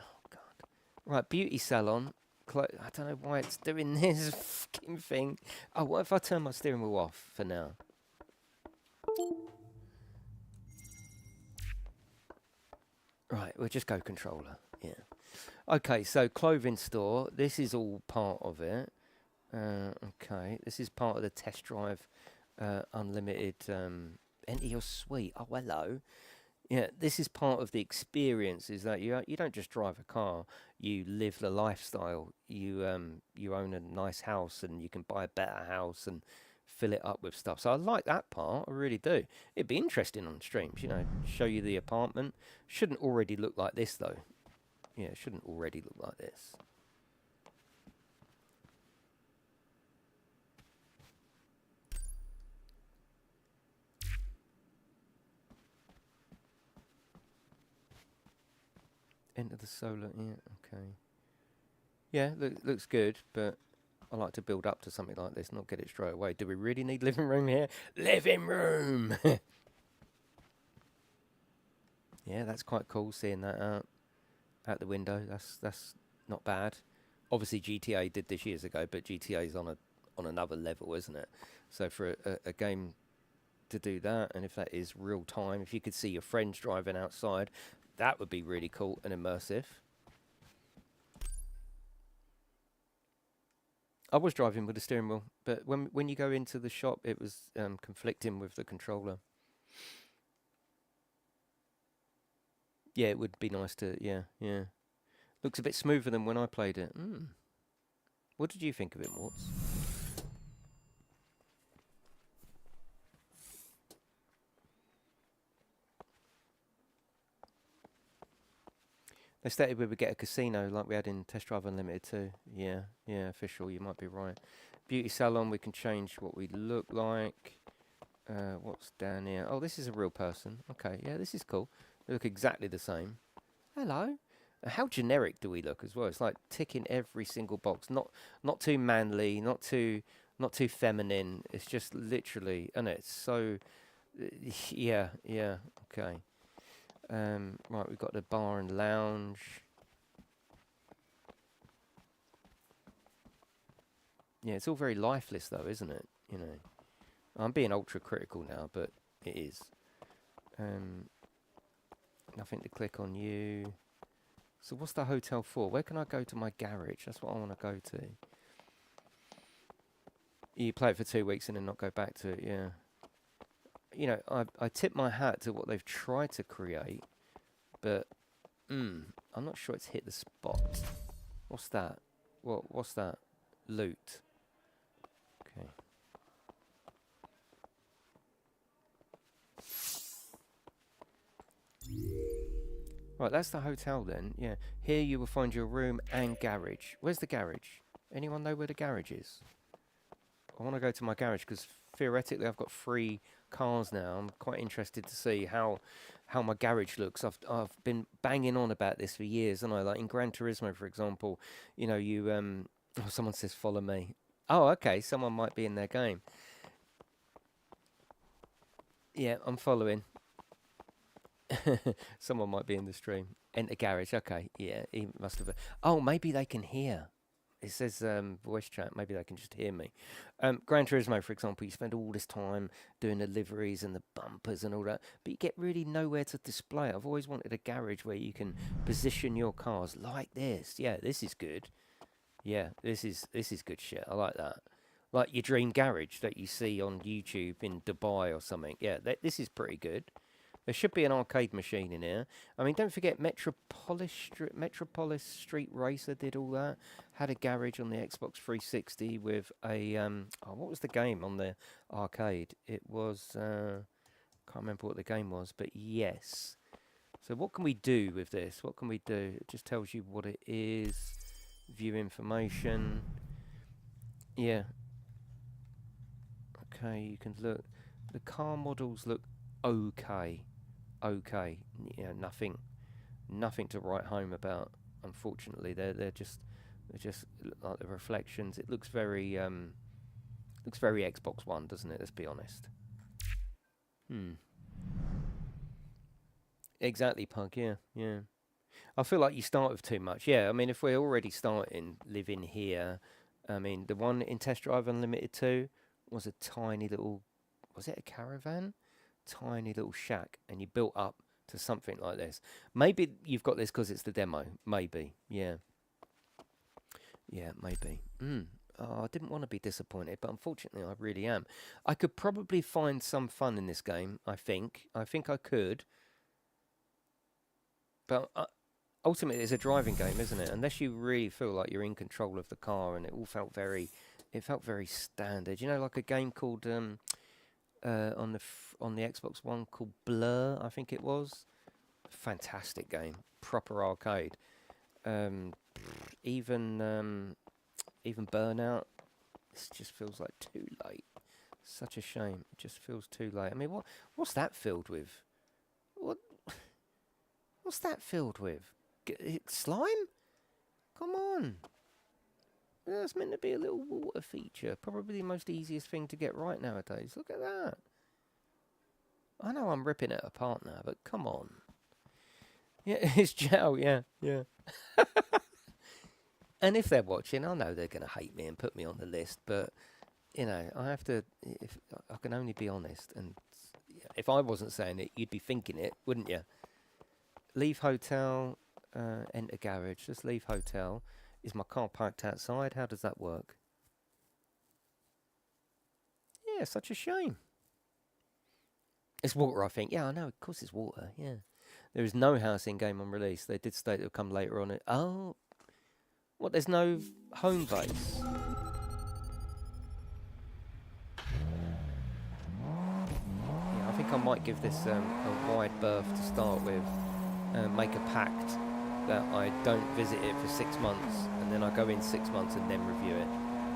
Oh, God. Right, beauty salon. I don't know why it's doing this fucking thing. Oh, what if I turn my steering wheel off for now? Right, we'll just go controller. Yeah. Okay, so clothing store. This is all part of it. Okay, this is part of the test drive unlimited. Enter your suite. Oh, hello. Yeah, this is part of the experience. Is that you don't just drive a car. You live the lifestyle. You own a nice house and you can buy a better house and fill it up with stuff. So I like that part. I really do. It'd be interesting on streams. Show you the apartment. Shouldn't already look like this though. Yeah, it shouldn't already look like this. Enter the solar. Yeah, okay. Yeah, looks good, but I like to build up to something like this, not get it straight away. Do we really need living room here? Living room! Yeah, that's quite cool, seeing that out the window. That's not bad. Obviously, GTA did this years ago, but GTA's on another level, isn't it? So for a game to do that, and if that is real time, if you could see your friends driving outside, that would be really cool and immersive. I was driving with the steering wheel, but when you go into the shop, it was conflicting with the controller. Yeah, it would be nice to, yeah. Looks a bit smoother than when I played it. What did you think of it, Morts? They stated we would get a casino like we had in Test Drive Unlimited too. Yeah, official, you might be right. Beauty salon, we can change what we look like. What's down here? Oh, this is a real person. Okay, yeah, this is cool. They look exactly the same. Hello. How generic do we look as well? It's like ticking every single box. Not too manly, not too feminine. It's just literally, and it's so, yeah, okay. Right, we've got the bar and lounge. Yeah, it's all very lifeless though, isn't it? I'm being ultra critical now, but it is. Nothing to click on you. So what's the hotel for? Where can I go to my garage? That's what I want to go to. You play it for 2 weeks and then not go back to it, yeah. I tip my hat to what they've tried to create, but I'm not sure it's hit the spot. What's that? What's that? Loot. Okay. Right, that's the hotel then. Yeah. Here you will find your room and garage. Where's the garage? Anyone know where the garage is? I want to go to my garage because theoretically I've got 3 cars now. I'm quite interested to see how my garage looks. I've been banging on about this for years, and like in Gran Turismo, for example, oh, someone says follow me. Oh, okay, someone might be in their game. Yeah, I'm following. Someone might be in the stream. Enter garage. Okay, yeah, he must have. Oh, maybe they can hear. It says voice chat. Maybe they can just hear me. Gran Turismo, for example, you spend all this time doing the liveries and the bumpers and all that, but you get really nowhere to display it. I've always wanted a garage where you can position your cars like this. Yeah, this is good. Yeah, this is good shit. I like that. Like your dream garage that you see on YouTube in Dubai or something. Yeah, this is pretty good. There should be an arcade machine in here. I mean, don't forget Metropolis Street Racer did all that. Had a garage on the Xbox 360 with a what was the game on the arcade? It was can't remember what the game was, but yes. So what can we do with this? What can we do? It just tells you what it is. View information. Yeah. Okay, you can look. The car models look okay. Okay, yeah, nothing to write home about. Unfortunately, they're just like the reflections. It looks very Looks very Xbox One, doesn't it? Let's be honest. Exactly, Pug. Yeah, yeah. I feel like you start with too much. Yeah, I mean, if we're already starting living here, I mean, the one in Test Drive Unlimited 2 was a tiny little, was it a caravan? Tiny little shack, and you built up to something like this. Maybe you've got this because it's the demo. Maybe. Yeah. Yeah, maybe. Oh, I didn't want to be disappointed, but unfortunately I really am. I could probably find some fun in this game, I think. I think I could. But ultimately it's a driving game, isn't it? Unless you really feel like you're in control of the car, and it all felt very, standard. You know, like a game called on the Xbox One called Blur, I think it was. Fantastic game, proper arcade. Even Burnout, this just feels like too late. Such a shame. It just feels too late. I mean, what's that filled with? What's that filled with? Slime? Come on. That's meant to be a little water feature. Probably the most easiest thing to get right nowadays. Look at that. I know I'm ripping it apart now, but come on. Yeah, it's Joe, yeah. And if they're watching, I know they're going to hate me and put me on the list, but, you know, I have to, if I can only be honest, and if I wasn't saying it, you'd be thinking it, wouldn't you? Leave hotel, enter garage, just leave hotel. Is my car parked outside? How does that work? Yeah, such a shame. It's water, I think. Yeah, I know, of course it's water, yeah. There is no house in game on release. They did state it will come later on. Oh, what, there's no home base? Yeah, I think I might give this a wide berth to start with. Make a pact that I don't visit it for 6 months, and then I go in 6 months and then review it.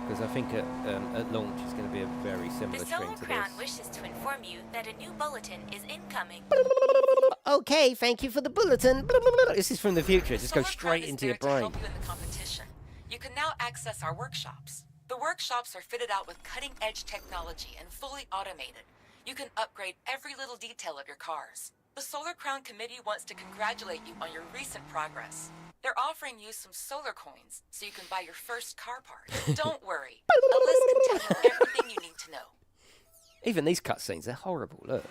Because I think at launch it's going to be a very similar string to this. The Solar Crown wishes to inform you that a new bulletin is incoming. Okay, thank you for the bulletin. This is from the future. Just go straight into your brain. To help you in the competition. You can now access our workshops. The workshops are fitted out with cutting-edge technology and fully automated. You can upgrade every little detail of your cars. The Solar Crown Committee wants to congratulate you on your recent progress. They're offering you some solar coins so you can buy your first car part. Don't worry. Alyssa can tell you everything you need to know. Even these cutscenes, they're horrible, look.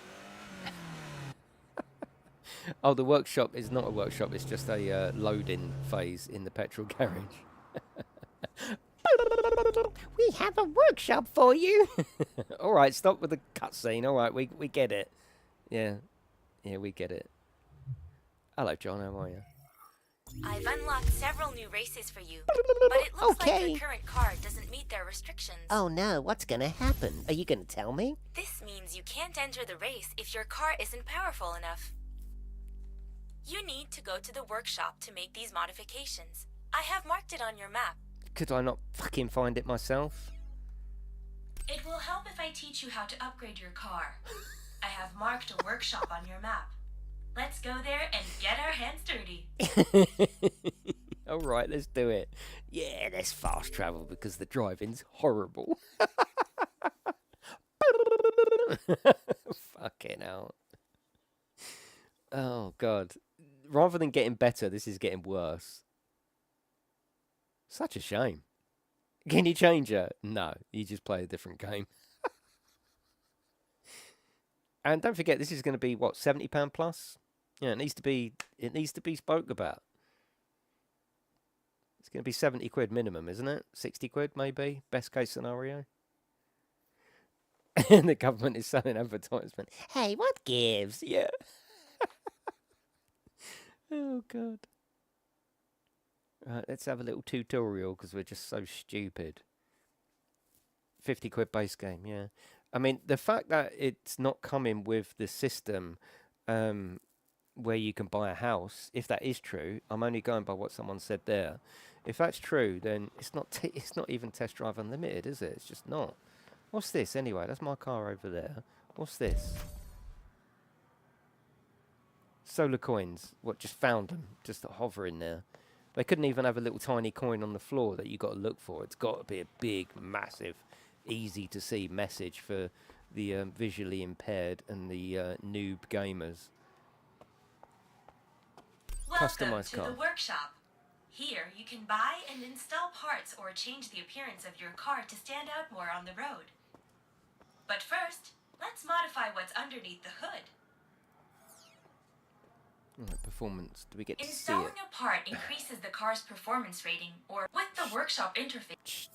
Oh, the workshop is not a workshop, it's just a loading phase in the petrol garage. We have a workshop for you. All right, stop with the cutscene. All right, we get it. Yeah, we get it. Hello, John, how are you? I've unlocked several new races for you, but it looks like your current car doesn't meet their restrictions. Oh no, what's gonna happen? Are you gonna tell me? This means you can't enter the race if your car isn't powerful enough. You need to go to the workshop to make these modifications. I have marked it on your map. Could I not fucking find it myself? It will help if I teach you how to upgrade your car. I have marked a workshop on your map. Let's go there and get our hands dirty. All right, let's do it. Yeah, let's fast travel because the driving's horrible. Fucking hell. Oh, God. Rather than getting better, this is getting worse. Such a shame. Can you change it? No, you just play a different game. And don't forget, this is going to be, what, £70 plus? Yeah, it needs to be spoke about. It's going to be 70 quid minimum, isn't it? 60 quid, maybe? Best case scenario. And the government is selling advertisement. Hey, what gives? Yeah. Oh, God. Right, let's have a little tutorial because we're just so stupid. 50 quid base game, yeah. I mean, the fact that it's not coming with the system where you can buy a house, if that is true, I'm only going by what someone said there. If that's true, then it's not even Test Drive Unlimited, is it? It's just not. What's this anyway? That's my car over there. What's this? Solar coins. What, just found them? Just hovering there. They couldn't even have a little tiny coin on the floor that you got to look for. It's got to be a big, massive easy to see message for the visually impaired and the noob gamers. Welcome Customized to car. the workshop. Here you can buy and install parts or change the appearance of your car to stand out more on the road. But first, let's modify what's underneath the hood. Right, performance. Do we get to see it? Installing a part increases the car's performance rating, or with the workshop interface.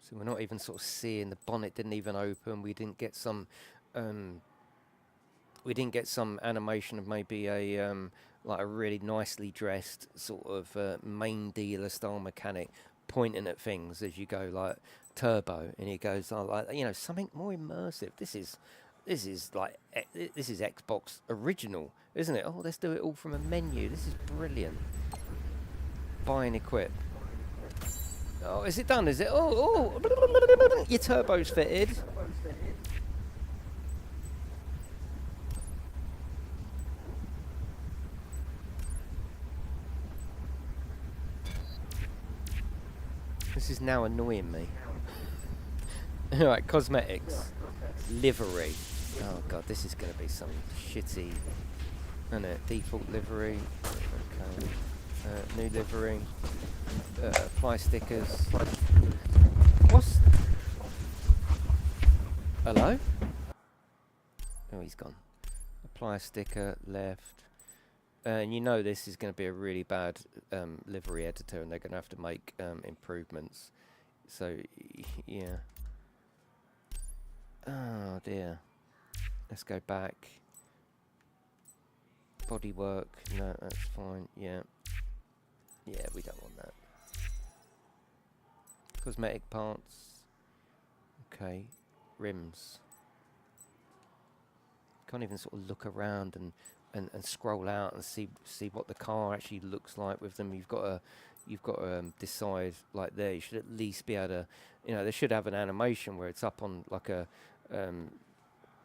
So we're not even sort of seeing, the bonnet didn't even open. We didn't get some animation of maybe a like a really nicely dressed sort of main dealer style mechanic pointing at things as you go, like turbo, and he goes, oh, like, you know, something more immersive. This is like this is Xbox original, isn't it? Oh, let's do it all from a menu. This is brilliant. Buy and equip. Oh, is it done? Is it? Oh, your turbo's fitted. This is now annoying me. Alright, cosmetics. Livery. Oh god, this is going to be some shitty... isn't it? Default livery. Okay. New livery. Apply stickers. What's... Hello? Oh, he's gone. Apply a sticker, left. And you know this is going to be a really bad livery editor, and they're going to have to make improvements. So, yeah. Oh dear. Let's go back. Bodywork. No, that's fine. Yeah. Yeah, we don't want that. Cosmetic parts. Okay. Rims. Can't even sort of look around and scroll out and see what the car actually looks like with them. You've got to decide, like, there you should at least be able to, you know, they should have an animation where it's up on like a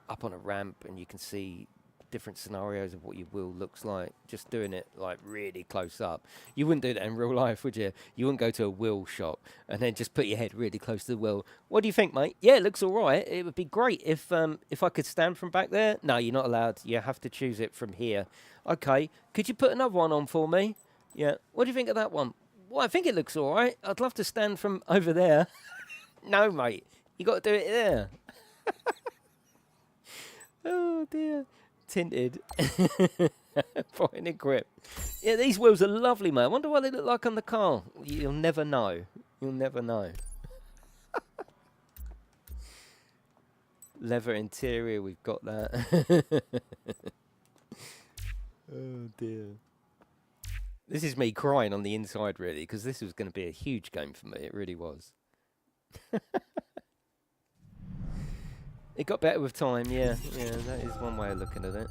up on a ramp and you can see different scenarios of what your wheel looks like. Just doing it like really close up. You wouldn't do that in real life, would you? You wouldn't go to a wheel shop and then just put your head really close to the wheel. What do you think, mate? Yeah, it looks all right. It would be great if I could stand from back there. No, you're not allowed. You have to choose it from here. Okay, could you put another one on for me? Yeah. What do you think of that one? Well, I think it looks all right. I'd love to stand from over there. No, mate. You got to do it there. Oh dear. Tinted. Point and grip. Yeah, these wheels are lovely, mate. I wonder what they look like on the car. You'll never know. You'll never know. Leather interior, we've got that. Oh dear. This is me crying on the inside, really, because this was going to be a huge game for me. It really was. It got better with time, yeah. Yeah, that is one way of looking at it.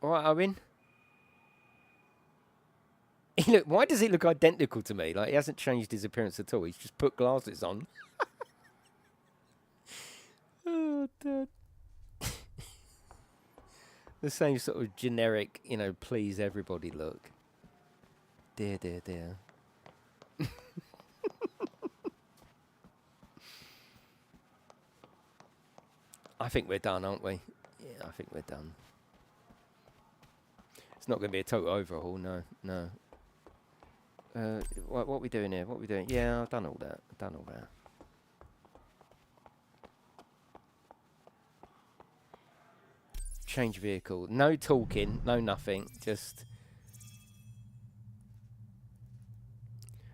Alright, Owen. Look, why does he look identical to me? Like, he hasn't changed his appearance at all. He's just put glasses on. Oh, Dad. The same sort of generic, you know, please everybody look. Dear, dear, dear. I think we're done, aren't we? Yeah, I think we're done. It's not going to be a total overhaul, no, no. What are we doing here? What are we doing? Yeah, I've done all that. I've done all that. Change vehicle. No talking, no nothing, just...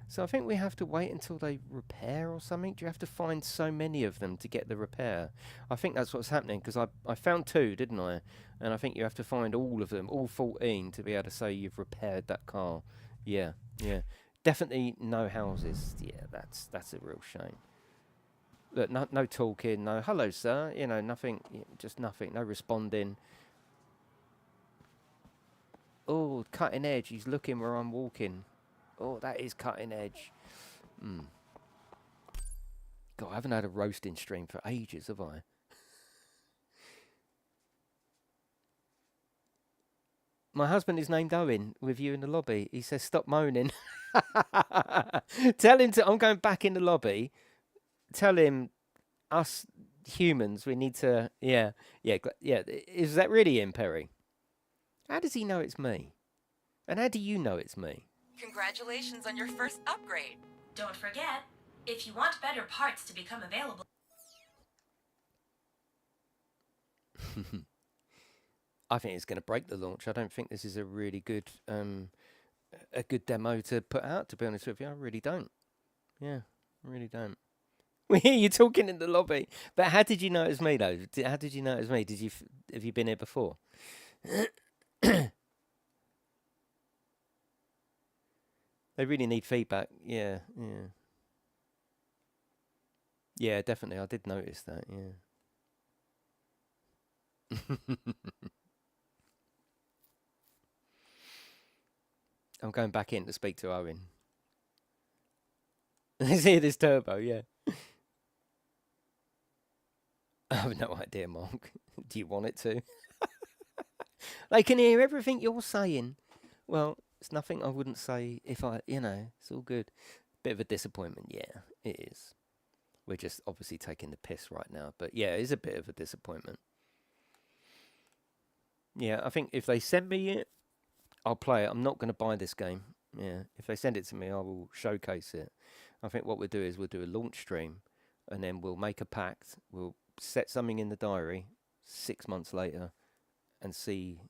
So I think we have to wait until they repair or something. Do you have to find so many of them to get the repair? I think that's what's happening, because I found 2, didn't I? And I think you have to find all of them, all 14, to be able to say you've repaired that car. Yeah, yeah. Definitely no houses. Yeah, that's a real shame. Look, no talking, no hello sir, you know, nothing, just nothing, no responding. Oh, cutting edge, he's looking where I'm walking. Oh, that is cutting edge. God, I haven't had a roasting stream for ages, have I? My husband is named Owen with you in the lobby. He says, stop moaning. Tell him to. I'm going back in the lobby. Tell him us humans. We need to. Yeah, yeah, yeah. Is that really him, Perry? How does he know it's me? And how do you know it's me? Congratulations on your first upgrade. Don't forget, if you want better parts to become available. I think it's going to break the launch. I don't think this is a really good a good demo to put out, to be honest with you. I really don't. Yeah, I really don't. We hear you talking in the lobby. But how did you know it was me, though? How did you know it was me? Have you been here before? They really need feedback. Yeah, yeah. Yeah, definitely. I did notice that, yeah. I'm going back in to speak to Owen. See this turbo, yeah. I have no idea, Mark. Do you want it to? They can hear everything you're saying. Well, it's nothing I wouldn't say if it's all good. Bit of a disappointment, yeah, it is. We're just obviously taking the piss right now. But yeah, it is a bit of a disappointment. Yeah, I think if they send me it, I'll play it. I'm not going to buy this game. Yeah, if they send it to me, I will showcase it. I think what we'll do is we'll do a launch stream, and then we'll make a pact. We'll set something in the diary 6 months later, and see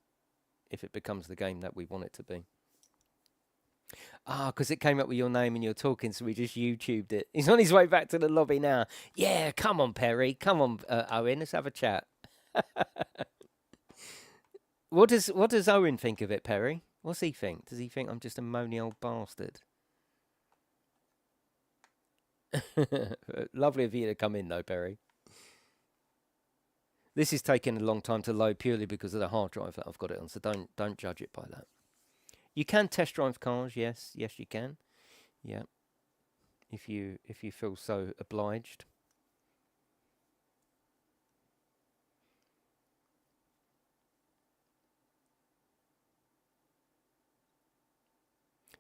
if it becomes the game that we want it to be. Because it came up with your name and you're talking, so we just YouTubed it. He's on his way back to the lobby now. Yeah, come on, Perry. Come on, Owen. Let's have a chat. What does Owen think of it, Perry? What's he think? Does he think I'm just a moany old bastard? Lovely of you to come in, though, Perry. This is taking a long time to load purely because of the hard drive that I've got it on, so don't judge it by that. You can test drive cars, yes, you can. Yeah. If you feel so obliged.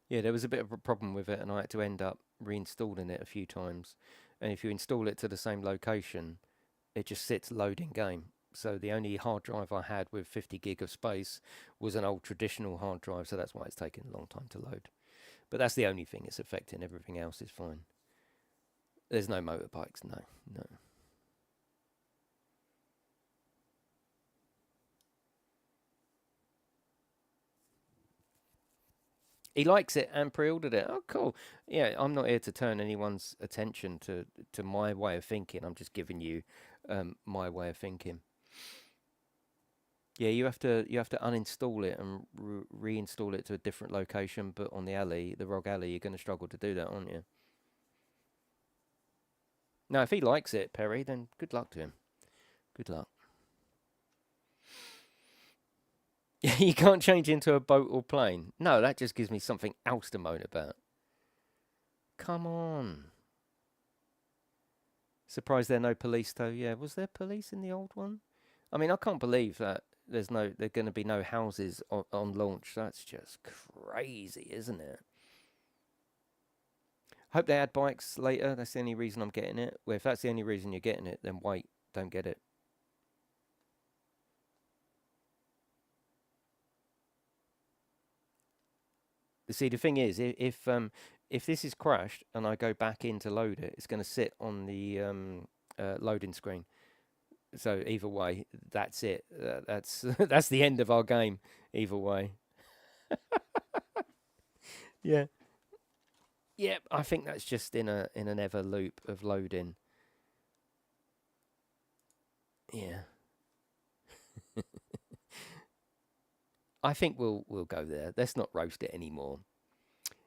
Yeah, there was a bit of a problem with it, and I had to end up reinstalling it a few times. And if you install it to the same location, it just sits loading game. So the only hard drive I had with 50 gig of space was an old traditional hard drive, so that's why it's taken a long time to load. But that's the only thing it's affecting. Everything else is fine. There's no motorbikes, no. He likes it and pre-ordered it. Oh, cool. Yeah, I'm not here to turn anyone's attention to my way of thinking. I'm just giving you my way of thinking. Yeah, you have to uninstall it and reinstall it to a different location, but on the alley, the ROG alley, you're going to struggle to do that, aren't you? Now, if he likes it, Perry, then good luck to him. Good luck. You can't change into a boat or plane. No, that just gives me something else to moan about. Come on. Surprised there are no police, though. Yeah, was there police in the old one? I mean, I can't believe that there are going to be no houses on launch. That's just crazy, isn't it? Hope they add bikes later. That's the only reason I'm getting it. Well, if that's the only reason you're getting it, then wait. Don't get it. See, the thing is, if this is crashed and I go back in to load it, it's going to sit on the loading screen. So either way, that's it. That's that's the end of our game. Either way. Yeah. Yep. I think that's just in an ever loop of loading. Yeah. I think we'll go there. Let's not roast it anymore.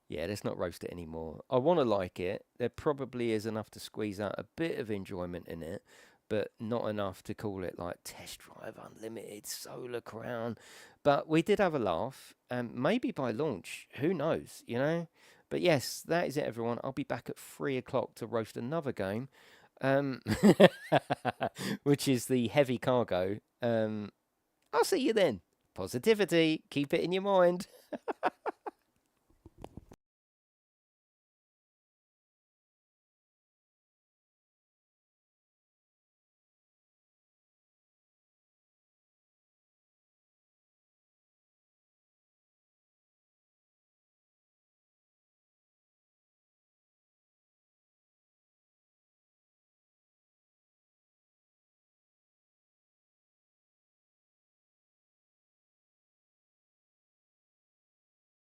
Yeah, let's not roast it anymore. I want to like it. There probably is enough to squeeze out a bit of enjoyment in it, but not enough to call it like Test Drive Unlimited, Solar Crown. But we did have a laugh, and maybe by launch, who knows, you know? But yes, that is it, everyone. I'll be back at 3 o'clock to roast another game, which is the Heavy Cargo. I'll see you then. Positivity. Keep it in your mind.